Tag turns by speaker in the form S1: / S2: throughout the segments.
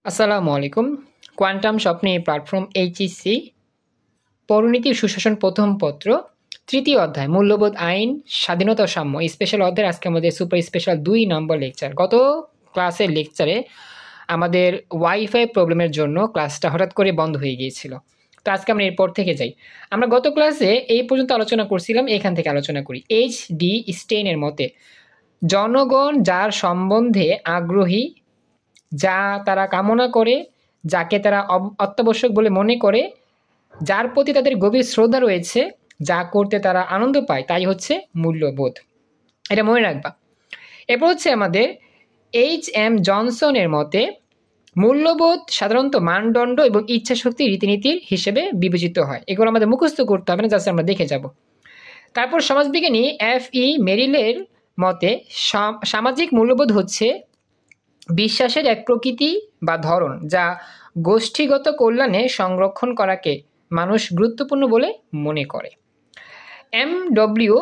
S1: আসসালামু আলাইকুম। কোয়ান্টাম স্বপ্নে প্ল্যাটফর্ম এইচইসি পৌরনীতি ও সুশাসন প্রথম পত্র তৃতীয় অধ্যায় মূল্যবোধ আইন স্বাধীনতা ও সাম্য এই স্পেশাল অধ্যায়ের আজকে আমাদের সুপার স্পেশাল ২ নম্বর লেকচার। গত ক্লাসের লেকচারে আমাদের ওয়াইফাই প্রবলেমের জন্য ক্লাসটা হঠাৎ করে বন্ধ হয়ে গিয়েছিল। তো আজকে আমরা এরপর থেকে যাই। আমরা গত ক্লাসে এই পর্যন্ত আলোচনা করছিলাম, এখান থেকে আলোচনা করি। এইচ ডি স্টেইনের মতে জনগণ যার সম্বন্ধে আগ্রহী, যা তারা কামনা করে, যাকে তারা অত্যাবশ্যক বলে মনে করে, যার প্রতি তাদের গভীর শ্রদ্ধা রয়েছে, যা করতে তারা আনন্দ পায়, তাই হচ্ছে মূল্যবোধ। এটা মনে রাখবা। এরপর হচ্ছে আমাদের এইচ এম জনসনের মতে মূল্যবোধ সাধারণত মানদণ্ড এবং ইচ্ছাশক্তি রীতিনীতির হিসেবে বিবেচিত হয়। এগুলো আমাদের মুখস্থ করতে হবে না, জাস্ট আমরা দেখে যাব। তারপর সমাজবিজ্ঞানী এফ ই মেরিলের মতে সামাজিক মূল্যবোধ হচ্ছে বিশ্বাসের এক প্রকৃতি বা ধরন, যা গোষ্ঠীগত কল্যাণে সংরক্ষণ করাকে মানুষ গুরুত্বপূর্ণ বলে মনে করে। এম.ডব্লিউ.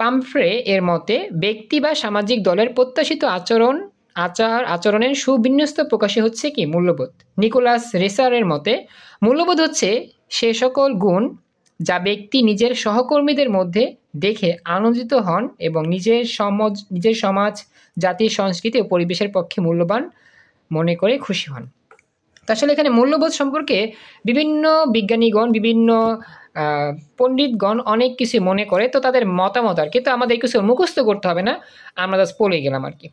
S1: পামফ্রে এর মতে ব্যক্তি বা সামাজিক দলের প্রত্যাশিত আচরণের সুবিন্যস্ত প্রকাশই হচ্ছে কি মূল্যবোধ। নিকোলাস রেসারের মতে মূল্যবোধ হচ্ছে সে সকল গুণ যা ব্যক্তি নিজের সহকর্মীদের মধ্যে দেখে আনন্দিত হন এবং নিজের সমাজ, জাতির সংস্কৃতি ও পরিবেশের পক্ষে মূল্যবান মনে করে খুশি হন। আসলে এখানে মূল্যবোধ সম্পর্কে বিভিন্ন বিজ্ঞানীগণ, বিভিন্ন পণ্ডিতগণ অনেক কিছু মনে করে, তো তাদের মতামত আর কি। তো আমাদের কিছু মুখস্থ করতে হবে না, আমরা জাস্ট পড়ে গেলাম আর কি।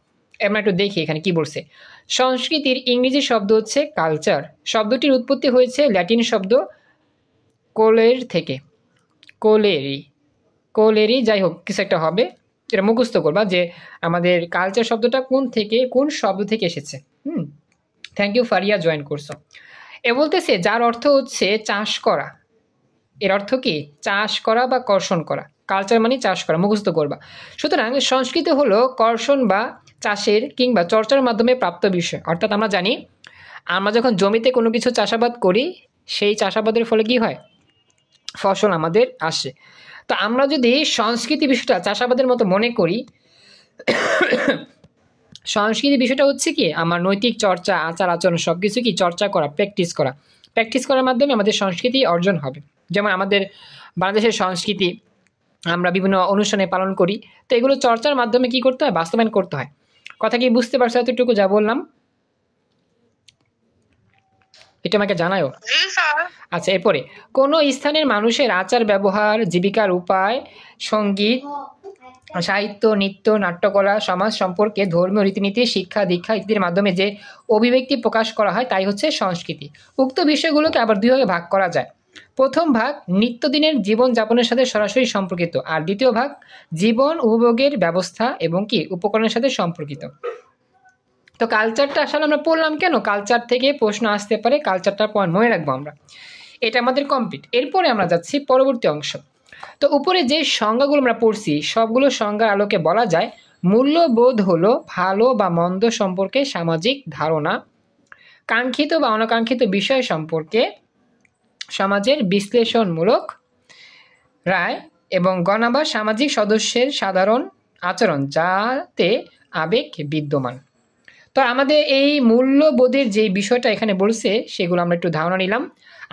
S1: আমরা একটু দেখি এখানে কি বলছে। সংস্কৃতির ইংরেজি শব্দ হচ্ছে কালচার। শব্দটির উৎপত্তি হয়েছে ল্যাটিন শব্দ কোলের থেকে। কোলেরি যাই হোক কিছু একটা হবে, এটা মুখস্থ করবা যে আমাদের কালচার শব্দটা কোন শব্দ থেকে এসেছে। থ্যাংক ইউ ফারিয়া, জয়েন করছো। এ বলতেছে যার অর্থ হচ্ছে চাষ করা। এর অর্থ কি? চাষ করা বা কর্ষণ করা। কালচার মানে চাষ করা, মুখস্থ করবা। সুতরাং সংস্কৃতি হলো কর্ষণ বা চাষের কিংবা চর্চার মাধ্যমে প্রাপ্ত বিষয়। অর্থাৎ আমরা জানি আমরা যখন জমিতে কোনো কিছু চাষাবাদ করি, সেই চাষাবাদের ফলে কি হয়? ফসল আমাদের আসে। তো আমরা যদি সংস্কৃতি বিষয়টা চাষাবাদের মতো মনে করি, সংস্কৃতি বিষয়টা হচ্ছে কি আমার নৈতিক চর্চা, আচার আচরণ সব কিছু কি চর্চা করা, প্র্যাকটিস করার মাধ্যমে আমাদের সংস্কৃতি অর্জন হবে। যেমন আমাদের বাংলাদেশের সংস্কৃতি আমরা বিভিন্ন অনুষ্ঠানে পালন করি, তো এগুলো চর্চার মাধ্যমে কি করতে হয়? বাস্তবায়ন করতে হয়। কথা কি বুঝতে পারছো এতটুকু যা বললাম? এটা আমাকে জানাও। আচ্ছা, এরপরে কোনো স্থানের মানুষের আচার ব্যবহার, জীবিকার উপায়, সঙ্গীত, সাহিত্য, নৃত্য, নাট্যকলা, সমাজ সম্পর্কে, ধর্মীয় রীতিনীতি, শিক্ষা দীক্ষা ইত্যাদির মাধ্যমে যে অভিব্যক্তি প্রকাশ করা হয় তাই হচ্ছে সংস্কৃতি। উক্ত বিষয়গুলোকে আবার দুই ভাগে ভাগ করা যায়। প্রথম ভাগ নিত্যদিনের জীবনযাপনের সাথে সরাসরি সম্পর্কিত, আর দ্বিতীয় ভাগ জীবন উপভোগের ব্যবস্থা এবং কি উপকরণের সাথে সম্পর্কিত। তো কালচারটা আসলে আমরা পড়লাম কেন? কালচার থেকে প্রশ্ন আসতে পারে, কালচারটার পয়েন্ট মনে রাখবো আমরা। এটা আমাদের কমপ্লিট। এরপরে আমরা যাচ্ছি পরবর্তী অংশ। তো উপরে যে সংজ্ঞাগুলো আমরা পড়ছি সবগুলো সংজ্ঞার আলোকে বলা যায় মূল্যবোধ হলো ভালো বা মন্দ সম্পর্কে সামাজিক ধারণা, কাঙ্ক্ষিত বা অনাকাঙ্ক্ষিত বিষয় সম্পর্কে সমাজের বিশ্লেষণমূলক রায় এবং গণ বা সামাজিক সদস্যের সাধারণ আচরণ যাতে আবেগ বিদ্যমান। তো আমাদের এই মূল্যবোধের যে বিষয়টা এখানে বলছে সেগুলো আমরা একটু ধারণা নিলাম।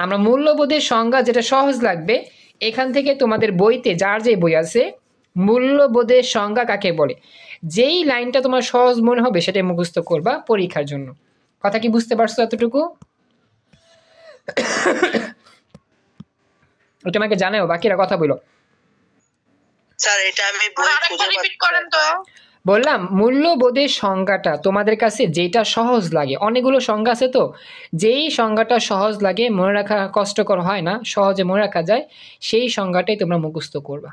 S1: আমরা মূল্যবোধের সংজ্ঞা যেটা সহজ লাগবে এখান থেকে তোমাদের বইতে যার যে বই আছে মূল্যবোধের সংজ্ঞা কাকে বলে, যেই লাইনটা তোমার সহজ মনে হবে সেটাই মুখস্থ করবা পরীক্ষার জন্য। কথা কি বুঝতে পারছো এতটুকু? ওটা আমাকে জানাও, বাকিরা কথা বলো।
S2: স্যার এটা আমি বই খুঁজে রিপিট করেন তো।
S1: বললাম মূল্যবোধের সংজ্ঞাটা তোমাদের কাছে যেটা সহজ লাগে, অনেকগুলো সংজ্ঞা আছে, তো যেই সংজ্ঞাটা সহজ লাগে, মনে রাখা কষ্টকর হয় না, সহজে মনে রাখা যায়, সেই সংজ্ঞাটাই তোমরা মুখস্থ করবা।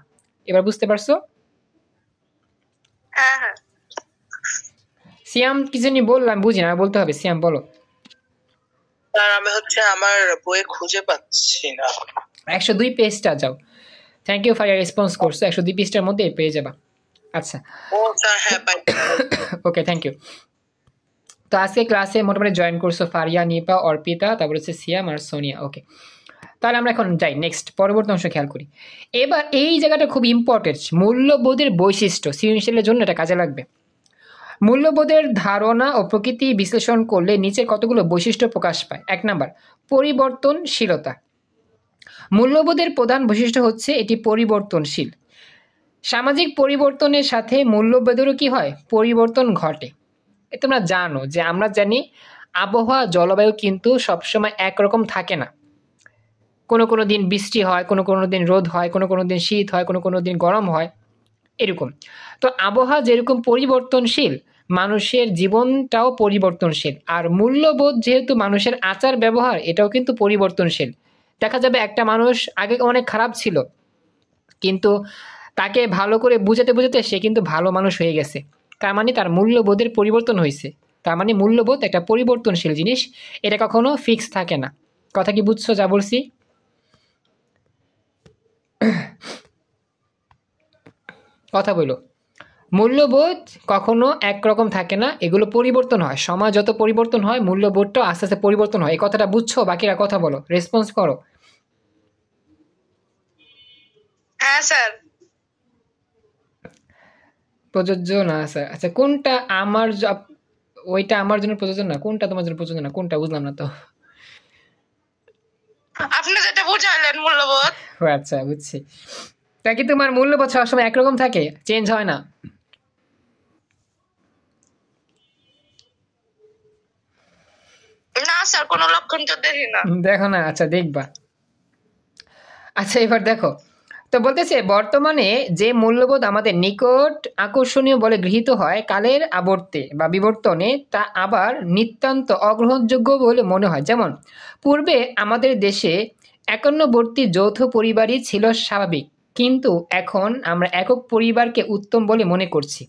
S1: এবার বুঝতে পারছো?
S2: হ্যাঁ হ্যাঁ।
S1: সিয়াম কিছু নিয়ে বললাম, বুঝি না, বলতে হবে। সিয়াম বলো।
S2: স্যার আমি আমার বই খুঁজে পাচ্ছি না।
S1: 102 পেজটা যাও। Thank you for your response করছো, 102 পেজটার মধ্যে পেয়ে যাবা। আচ্ছা,
S2: ও স্যার হ্যাঁ পাই।
S1: ওকে, থ্যাংক ইউ। তো আজকে ক্লাসে মোটামুটি জয়েন করছো ফারিয়া, নিপা, অর্পিতা, তারপর হচ্ছে সিয়াম আর সোনিয়া। ওকে, তাহলে আমরা এখন যাই নেক্সট পরবর্তী অংশ খেয়াল করি। এবার এই জায়গাটা খুব ইম্পর্টেন্ট, মূল্যবোধের বৈশিষ্ট্য, সৃজনশীলের জন্য এটা কাজে লাগবে। মূল্যবোধের ধারণা ও প্রকৃতি বিশ্লেষণ করলে নিচের কতগুলো বৈশিষ্ট্য প্রকাশ পায়। 1 নাম্বার, পরিবর্তনশীলতা। মূল্যবোধের প্রধান বৈশিষ্ট্য হচ্ছে এটি পরিবর্তনশীল। সামাজিক পরিবর্তনের সাথে মূল্যবোধেরও কি হয়, পরিবর্তন ঘটে। তোমরা জানো যে আমরা জানি আবহাওয়া জলবায়ু কিন্তু সবসময় একরকম থাকে না। কোনো কোনো দিন বৃষ্টি হয়, কোনো কোনো দিন রোদ হয়, কোনো কোনো দিন শীত হয়, কোনো কোনো দিন গরম হয়, এরকম। তো আবহাওয়া যেরকম পরিবর্তনশীল, মানুষের জীবনটাও পরিবর্তনশীল। আর মূল্যবোধ যেহেতু মানুষের আচার ব্যবহার, এটাও কিন্তু পরিবর্তনশীল। দেখা যাবে একটা মানুষ আগে অনেক খারাপ ছিল, কিন্তু তাকে ভালো করে বুঝাতে বুঝাতে সে কিন্তু ভালো মানুষ হয়ে গেছে। তার মানে তার মূল্যবোধের পরিবর্তন হয়েছে। তার মানে মূল্যবোধ একটা পরিবর্তনশীল জিনিস, এটা কখনো ফিক্স থাকে না। কথা কি বুঝছো যা বলছি? কথা বলো। মূল্যবোধ কখনো একরকম থাকে না, এগুলো পরিবর্তন হয়। সমাজ যত পরিবর্তন হয়, মূল্যবোধটাও আস্তে আস্তে পরিবর্তন হয়। এই কথাটা বুঝছো? বাকিরা কথা বলো, রেসপন্স করো।
S2: হ্যাঁ স্যার।
S1: প্রযোজ্য না স্যার? আচ্ছা, কোনটা আমার ওইটা আমার জন্য প্রযোজ্য না, কোনটা তোমার জন্য প্রযোজ্য না, কোনটা বুঝলাম না তো।
S2: আপনি যেটা বুঝাইলেন মূল্যবোধ।
S1: ও আচ্ছা, বুঝছি। তা কি তোমার মূল্যবোধ সবসময় একরকম থাকে, চেঞ্জ হয় না?
S2: না স্যার, কোনো লক্ষণ তো দেখি না।
S1: দেখো না? আচ্ছা, দেখবা। আচ্ছা, এবার দেখো। তো বলতেছে বর্তমানে যে মূল্যবোধ আমাদের নিকট আকর্ষণীয় বলে গৃহীত হয়, কালের আবর্তে বা বিবর্তনে তা আবার নিতান্ত অগ্রহণযোগ্য বলে মনে হয়। যেমন পূর্বে আমাদের দেশে একান্নবর্তী যৌথ পরিবারই ছিল স্বাভাবিক, কিন্তু এখন আমরা একক পরিবারকে উত্তম বলে মনে করছি।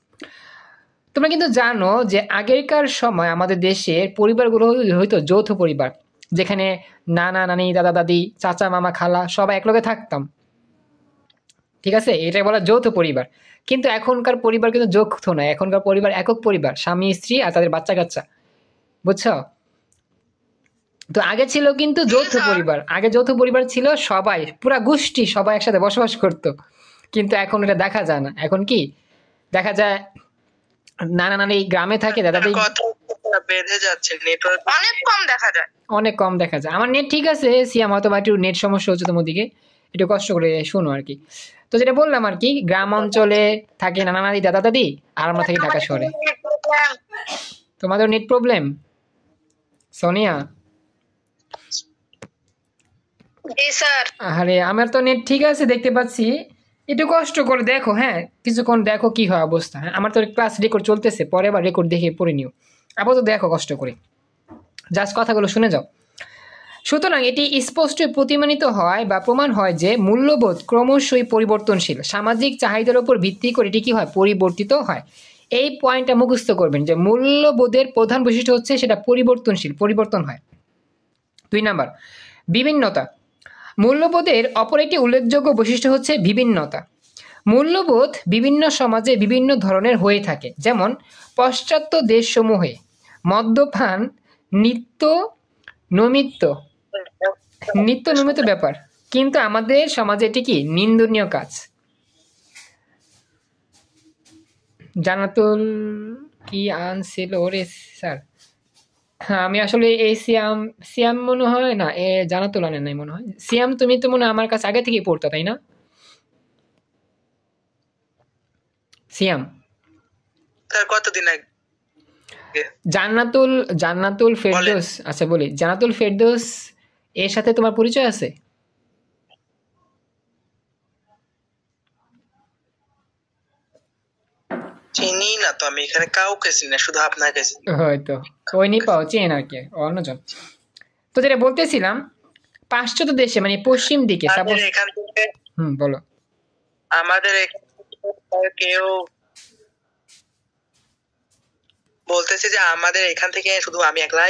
S1: তোমরা কিন্তু জানো যে আগেরকার সময় আমাদের দেশের পরিবারগুলো হয়তো যৌথ পরিবার, যেখানে নানা নানি, দাদা দাদি, চাচা মামা খালা সবাই একলগে থাকতাম। ঠিক আছে, এটা বলা যৌথ পরিবার। কিন্তু এখনকার পরিবার কিন্তু যৌথ নয়, এখনকার পরিবার একক পরিবার, স্বামী স্ত্রী আর তাদের বাচ্চা কাচ্চা। বুঝছো? তো আগে ছিল কিন্তু যৌথ পরিবার, আগে যৌথ পরিবার ছিল, সবাই পুরা গোষ্ঠী সবাই একসাথে বসবাস করতো। কিন্তু এখন এটা দেখা যায় না। এখন কি দেখা যায়, নানা নানি গ্রামে থাকে, দাদা দাদি।
S2: বেঁধে যাচ্ছে, নেটওয়ার্ক অনেক কম দেখা যায়।
S1: অনেক কম দেখা যায়। আমার নেট ঠিক আছে, সিয়াম হয়তো বা একটু নেট সমস্যা হচ্ছে তোমার দিকে, একটু কষ্ট করে শোনো আর কি। তো যেটা বললাম আর কি, গ্রাম অঞ্চলে থাকে নানা নানি দাদা দাদি, আর আমরা থাকি ঢাকা শহরে। তোমাদের নেট প্রবলেম সোনিয়া?
S2: জি স্যার।
S1: আরে আমার তো নেট ঠিক আছে, দেখতে পাচ্ছি। একটু কষ্ট করে দেখো, হ্যাঁ কিছুক্ষণ দেখো কি হয় অবস্থা। হ্যাঁ, আমার তো ক্লাস রেকর্ড চলতেছে, পরে আবার রেকর্ড দেখে পড়ে নিও। আপাতত দেখো কষ্ট করে, জাস্ট কথাগুলো শুনে যাও। সুতরাং এটি স্পষ্ট প্রতিমানিত হয় বা প্রমাণ হয় যে মূল্যবোধ ক্রমশই পরিবর্তনশীল। সামাজিক চাহিদার উপর ভিত্তি করে এটি কি হয়, পরিবর্তিত হয়। এই পয়েন্টটা মুখস্থ করবেন যে মূল্যবোধের প্রধান বৈশিষ্ট্য হচ্ছে সেটা পরিবর্তনশীল, পরিবর্তন হয়। 2 নাম্বার, বিভিন্নতা। মূল্যবোধের অপর একটি উল্লেখযোগ্য বৈশিষ্ট্য হচ্ছে বিভিন্নতা। মূল্যবোধ বিভিন্ন সমাজে বিভিন্ন ধরনের হয়ে থাকে। যেমন পাশ্চাত্য দেশসমূহে মদ্যপান নিত্য নৈমিত্য নিত্য নৈমিত্য ব্যাপার, কিন্তু আমাদের সমাজে এটি কি নিন্দনীয় কাজ। জানাতুল কি আনছিল ওরে স্যার? হ্যাঁ, আমি আসলে এই সিয়াম সিয়াম মনে হয় না, এ জানাতুল আনে নাই মনে হয়। সিয়াম তুমি তো মনে হয় আমার কাছে আগে থেকেই পড়তো, তাই না সিয়াম?
S2: স্যার কতদিন আগে?
S1: জান্নাতুল জান্নাতুল ফেরদৌস। আচ্ছা বলি, জান্নাতুল ফেরদৌস এর সাথে তোমার পরিচয় আছে?
S2: চিনি না তো, আমি এখানে কাউকে চিনি না, শুধু আপনাকে চিনি।
S1: হয়তো ওই নি পাও চেন আর কি, অন্যজন। তো যেটা বলতেছিলাম, পাশ্চাত্য দেশে মানে পশ্চিম দিকে সাপোজ।
S2: এখান থেকে
S1: বলো।
S2: আমাদের এখান থেকে কেউ বলতেছে যে আমাদের এখান থেকে শুধু আমি একলা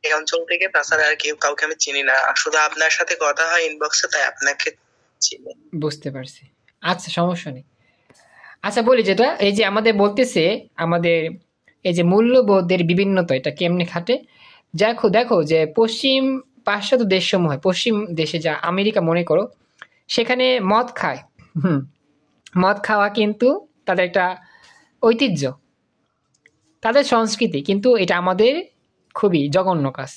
S2: এই অঞ্চল থেকে, তাছাড়া আর কেউ কাউকে আমি চিনি না। শুধু আপনার সাথে কথা হয় ইনবক্সে, তাই আপনাকে চিনি।
S1: বুঝতে পারছি। আচ্ছা, সমস্যা নেই। আচ্ছা বলি, যেটা এই যে আমাদের বলতেছে, আমাদের এই যে মূল্যবোধের বিভিন্নতা এটা কেমনে খাটে। দেখো দেখো যে পশ্চিম পাশ্চাত্য দেশসমূহ, পশ্চিম দেশে যা আমেরিকা মনে করো, সেখানে মদ খায়। মদ খাওয়া কিন্তু তাদের একটা ঐতিহ্য। তাদের সংস্কৃতি, কিন্তু এটা আমাদের খুবই জঘন্য কাজ।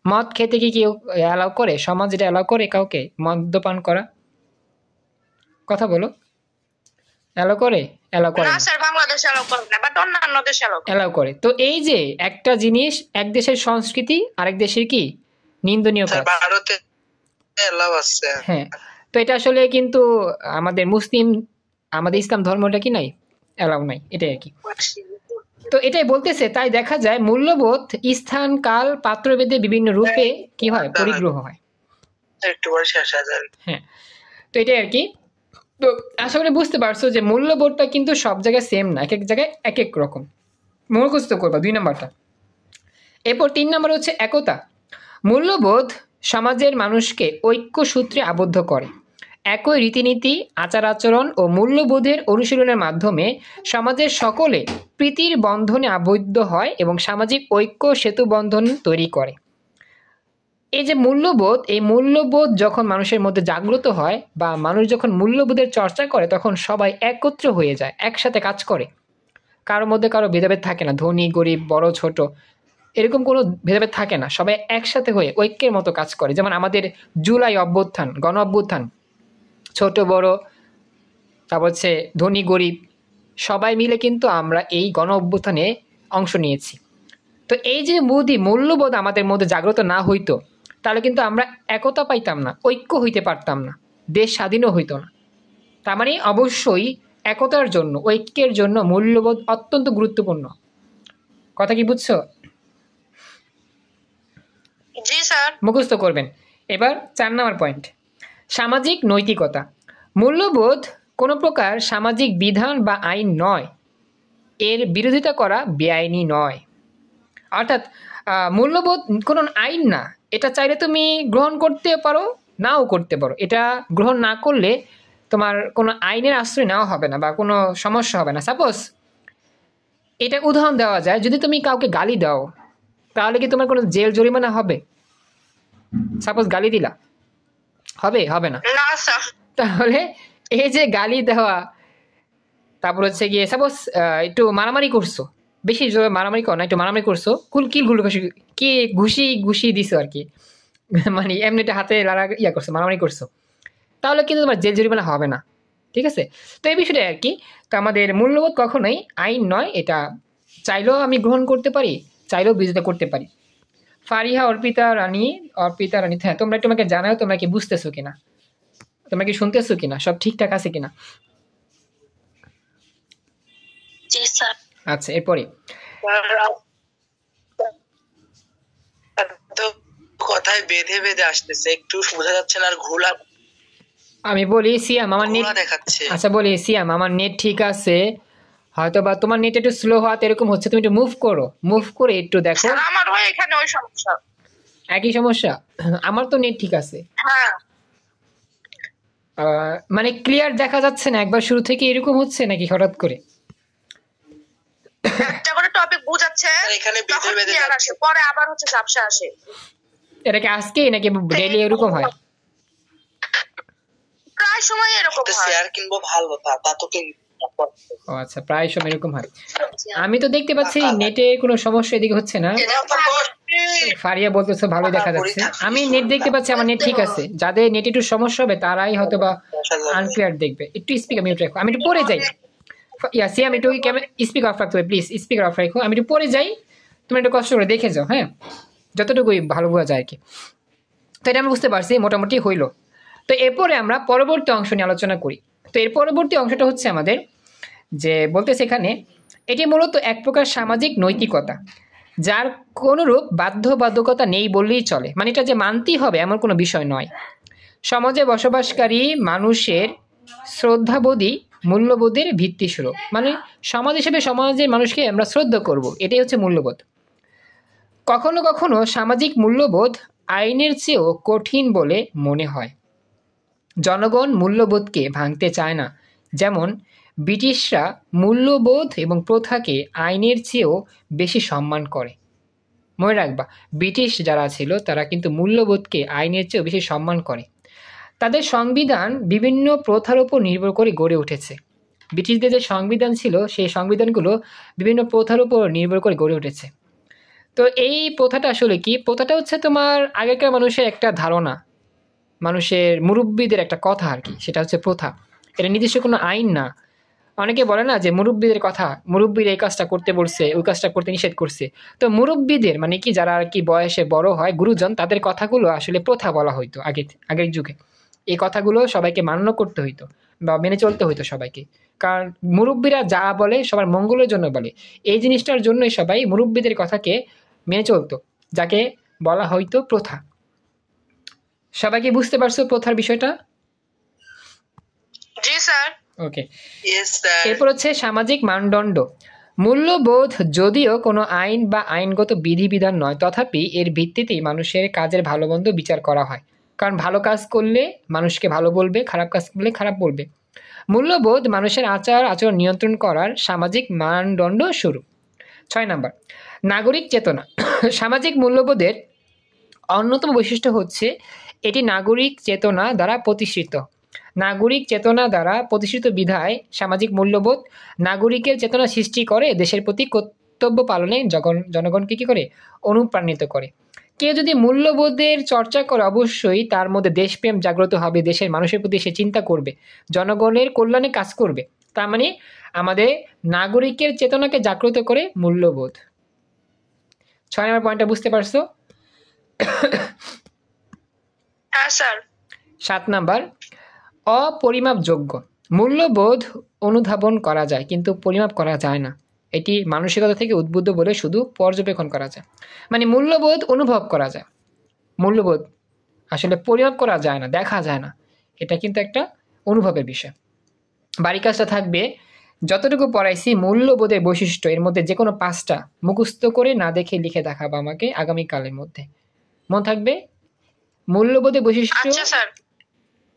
S1: মদ খেতে কি কেউ অ্যালাউ করে? সমাজ এটা অ্যালাউ করে কাউকে মদ্যপান করা? কথা বলো, অ্যালাউ করে? অ্যালাউ করে
S3: না
S1: না।
S3: স্যার, বাংলাদেশে অ্যালাউ করে না, বাট অন্যান্য দেশে অ্যালাউ করে।
S1: অ্যালাউ করে। তো এই যে একটা জিনিস, এক দেশের সংস্কৃতি আরেক দেশের কি নিন্দনীয়
S2: স্যার
S1: কাজ।
S2: ভারতে এলাও আছে।
S1: হ্যাঁ, তো এটা আসলে কিন্তু আমাদের আমাদের ইসলাম ধর্মটা কি নাই, অ্যালাউ নাই, এটাই আর কি। তো এটাই বলতেছে, তাই দেখা যায় মূল্যবোধ স্থান কাল পাত্রভেদে বিভিন্ন রূপে কি হয়, পরিগ্রহ হয়।
S2: একটু পরে শেষ হয়ে যাবে।
S1: হ্যাঁ, তো এটাই আর কি। তো আশা করি বুঝতে পারছো যে মূল্যবোধটা কিন্তু সব জায়গায় সেম না, এক এক জায়গায় এক এক রকম। মুখস্থ করবা 2 নম্বরটা। এরপর 3 নম্বর হচ্ছে একতা। মূল্যবোধ সমাজের মানুষকে ঐক্য সূত্রে আবদ্ধ করে। একই রীতিনীতি, আচার আচরণ ও মূল্যবোধের অনুশীলনের মাধ্যমে সমাজের সকলে প্রীতির বন্ধনে আবদ্ধ হয় এবং সামাজিক ঐক্য সেতু বন্ধন তৈরি করে। এই যে মূল্যবোধ, এই মূল্যবোধ যখন মানুষের মধ্যে জাগ্রত হয় বা মানুষ যখন মূল্যবোধের চর্চা করে, তখন সবাই একত্র হয়ে যায়, একসাথে কাজ করে। কারোর মধ্যে কারো ভেদাভেদ থাকে না, ধনী গরিব বড় ছোট এরকম কোনো ভেদাভেদ থাকে না, সবাই একসাথে হয়ে ঐক্যের মতো কাজ করে। যেমন আমাদের জুলাই অভ্যুত্থান, গণ অভ্যুত্থান, ছোট বড়, তারপর হচ্ছে ধনী গরিব, সবাই মিলে কিন্তু আমরা এই গণ অভ্যুত্থানে অংশ নিয়েছি। তো এই যে মূল্যবোধ আমাদের মধ্যে জাগ্রত না হইতো, তাহলে কিন্তু আমরা একতা পাইতাম না, ঐক্য হইতে পারতাম না, দেশ স্বাধীনও হইতো না। তার মানে অবশ্যই একতার জন্য, ঐক্যের জন্য মূল্যবোধ অত্যন্ত গুরুত্বপূর্ণ। কথা কি বুঝছো?
S3: জি স্যার।
S1: মুখস্থ করবেন। এবার 4 নম্বর পয়েন্ট, সামাজিক নৈতিকতা। মূল্যবোধ কোনো প্রকার সামাজিক বিধান বা আইন নয়, এর বিরোধিতা করা বেআইনি নয়। অর্থাৎ মূল্যবোধ কোনো আইন না, এটা চাইলে তুমি গ্রহণ করতে পারো, নাও করতে পারো। এটা গ্রহণ না করলে তোমার কোনো আইনের আশ্রয় নেওয়া হবে না বা কোনো সমস্যা হবে না। সাপোজ এটা উদাহরণ দেওয়া যায়, যদি তুমি কাউকে গালি দাও, তাহলে কি তোমার কোনো জেল জরিমানা হবে? সাপোজ গালি দিলা, হবে না।
S3: না স্যার।
S1: তাহলে এই যে গালি দেওয়া, তারপর হচ্ছে গিয়ে সাপোজ একটু মারামারি করছো, বেশি জোরে মারামারি করো না, একটু মারামারি করছো, ঘুষি দিছো আর কি, মানে এমনিটা হাতে করছো, মারামারি করছো, তাহলে কিন্তু তোমার জেল জরিমানা হবে না। ঠিক আছে? তো এই বিষয়টা আর কি। তো আমাদের মূল্যবোধ কখনোই আইন নয়, এটা চাইলেও আমি গ্রহণ করতে পারি, চাইলেও বিরোধিতা করতে পারি। ফারিহা অর্পিতা রানী, হ্যাঁ, তোমরা একটু আমাকে জানাও তোমরা কি বুঝতেছো কিনা, তোমরা কি শুনতেছো কিনা, সব ঠিকঠাক আছে কিনা।
S3: জি স্যার।
S1: আচ্ছা, এরপরে
S2: তো কথায় বেঁধে বেঁধে আসতেছে, একটু বোঝা যাচ্ছে না, আর ঘোলা
S1: আমি বলি সিয়াম, আমার নেট
S2: দেখাচ্ছে।
S1: আচ্ছা বলি সিয়াম, আমার নেট ঠিক আছে, হয়তো বা তোমার নেট একটু স্লো হওয়াতে এরকম হচ্ছে, তুমি একটু মুভ করো, মুভ করে একটু দেখো।
S3: আমার হয় এখানে ওই সমস্যা।
S1: একই সমস্যা? আমার তো নেট ঠিক আছে।
S3: হ্যাঁ।
S1: মানে ক্লিয়ার দেখা যাচ্ছে না, একবার শুরু থেকে এরকম হচ্ছে নাকি হঠাৎ করে?
S3: একটা করে টপিক বুঝাচ্ছে,
S2: এখানে বেঁধে
S3: তখন
S2: বেঁধে
S3: clear আসে, পরে আবার হচ্ছে ঝাপসা আসে।
S1: এটা কি আজকেই নাকি ডেইলি এরকম হয়?
S3: প্রায় সময় এরকম হয়।
S2: শেয়ার কিনবো ভালো, তা তো কি।
S1: ও আচ্ছা, প্রায় সময় এরকম হয়। আমি তো দেখতে পাচ্ছি নেটে কোনো সমস্যা এদিকে হচ্ছে না। ফারিয়া বলতেছে ভালোই দেখা যাচ্ছে, আমি নেট দেখতে পাচ্ছি, আমার নেট ঠিক আছে। যাদের নেট একটু সমস্যা হবে তারাই হয়তো বা আনক্লিয়ার দেখবে। একটু স্পিকার মিউট রাখো, আমি একটু পরে যাই। সিয়াম একটু স্পিকার অফ রাখতে হবে প্লিজ, স্পিকার অফ রাখো, আমি একটু পরে যাই, তুমি একটু কষ্ট করে দেখে যাও, হ্যাঁ, যতটুকুই ভালো বোঝা যায় আর কি। তো এটা আমি বুঝতে পারছি, মোটামুটি হইলো। তো এরপরে আমরা পরবর্তী অংশ নিয়ে আলোচনা করি। তো এর পরবর্তী অংশটা হচ্ছে আমাদের যে বলতেছে এখানে, এটি মূলত এক প্রকার সামাজিক নৈতিকতা, যার কোনোরূপ বাধ্যবাধকতা নেই বললেই চলে। মানে এটা যে মানতেই হবে এমন কোনো বিষয় নয়। সমাজে বসবাসকারী মানুষের শ্রদ্ধাবোধই মূল্যবোধের ভিত্তিস্বরূপ। মানে সমাজ হিসেবে সমাজের মানুষকে আমরা শ্রদ্ধা করব, এটাই হচ্ছে মূল্যবোধ। কখনো কখনো সামাজিক মূল্যবোধ আইনের চেয়েও কঠিন বলে মনে হয়। জনগণ মূল্যবোধকে ভাঙতে চায় না। যেমন ব্রিটিশরা মূল্যবোধ এবং প্রথাকে আইনের চেয়েও বেশি সম্মান করে। মনে রাখবা, ব্রিটিশ যারা ছিল তারা কিন্তু মূল্যবোধকে আইনের চেয়েও বেশি সম্মান করে। তাদের সংবিধান বিভিন্ন প্রথার উপর নির্ভর করে গড়ে উঠেছে। ব্রিটিশদের যে সংবিধান ছিল সেই সংবিধানগুলো বিভিন্ন প্রথার উপর নির্ভর করে গড়ে উঠেছে। তো এই প্রথাটা আসলে কি? প্রথাটা হচ্ছে তোমার আগেকার মানুষের একটা ধারণা, মানুষের মুরব্বীদের একটা কথা আর কি, সেটা হচ্ছে প্রথা। এটা নিজস্ব কোনো আইন না। অনেকে বলে না যে মুরব্বীদের কথা, মুরব্বীর এই কাজটা করতে বলছে, ওই কাজটা করতে নিষেধ করছে। তো মুরব্বীদের মানে কি, যারা আর কি বয়সে বড় হয়, গুরুজন, তাদের কথাগুলো আসলে প্রথা বলা হইতো আগের যুগে। এই কথাগুলো সবাইকে মান্য করতে হইতো বা মেনে চলতে হইতো সবাইকে, কারণ মুরব্বীরা যা বলে সবার মঙ্গলের জন্য বলে। এই জিনিসটার জন্যই সবাই মুরব্বীদের কথাকে মেনে চলতো, যাকে বলা হইতো প্রথা। সবাই কি বুঝতে পারছো প্রথার বিষয়টা?
S3: জি স্যার।
S1: ওকে,
S2: ইয়েস স্যার।
S1: এরপর হচ্ছে সামাজিক মানদণ্ড। মূল্যবোধ যদিও কোনো আইন বা আইনগত বিধিবিধান নয়, তথাপি এর ভিত্তিতেই মানুষের কাজের ভালো মন্দ বিচার করা হয়। কারণ ভালো কাজ করলে মানুষকে ভালো বলবে, খারাপ কাজ করলে খারাপ বলবে। মূল্যবোধ মানুষের আচরণ নিয়ন্ত্রণ করার সামাজিক মানদণ্ড শুরু। 6 নাম্বার, নাগরিক চেতনা। সামাজিক মূল্যবোধের অন্যতম বৈশিষ্ট্য হচ্ছে এটি নাগরিক চেতনা দ্বারা প্রতিষ্ঠিত। নাগরিক চেতনা দ্বারা প্রতিষ্ঠিত বিধায় সামাজিক মূল্যবোধ নাগরিকের চেতনা সৃষ্টি করে, দেশের প্রতি কর্তব্য পালনে জনগণকে কী করে? অনুপ্রাণিত করে। কেউ যদি মূল্যবোধের চর্চা করে অবশ্যই তার মধ্যে দেশপ্রেম জাগ্রত হবে, দেশের মানুষের প্রতি সে চিন্তা করবে, জনগণের কল্যাণে কাজ করবে। তার মানে আমাদের নাগরিকের চেতনাকে জাগ্রত করে মূল্যবোধ। 6 নম্বর পয়েন্টটা বুঝতে পারছো?
S3: হ্যাঁ স্যার।
S1: 7 নাম্বার, অপরিমাপযোগ্য। মূল্যবোধ অনুধাবন করা যায় কিন্তু পরিমাপ করা যায় না। এটি মানসিকতা থেকে উদ্বুদ্ধ বলে শুধু পর্যবেক্ষণ করা যায়। মানে মূল্যবোধ অনুভব করা যায়, মূল্যবোধ আসলে পরিমাপ করা যায় না, দেখা যায় না। এটা কিন্তু একটা অনুভবের বিষয়। বাড়ি কাজটা থাকবে, যতটুকু পড়াইছি মূল্যবোধের বৈশিষ্ট্য, এর মধ্যে যে কোনো 5টা মুখস্থ করে না দেখে লিখে দেখাবো আমাকে আগামীকালের মধ্যে। মনে থাকবে মূল্যবোধের বৈশিষ্ট্য,
S3: আচ্ছা স্যার।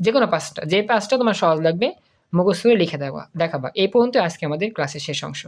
S1: যে কোনো 5টা, যে 5টা তোমার সহজ লাগবে মুখস্থ করে লিখে দেখাবা। এই পর্যন্ত আজকে আমাদের ক্লাসের শেষ অংশ।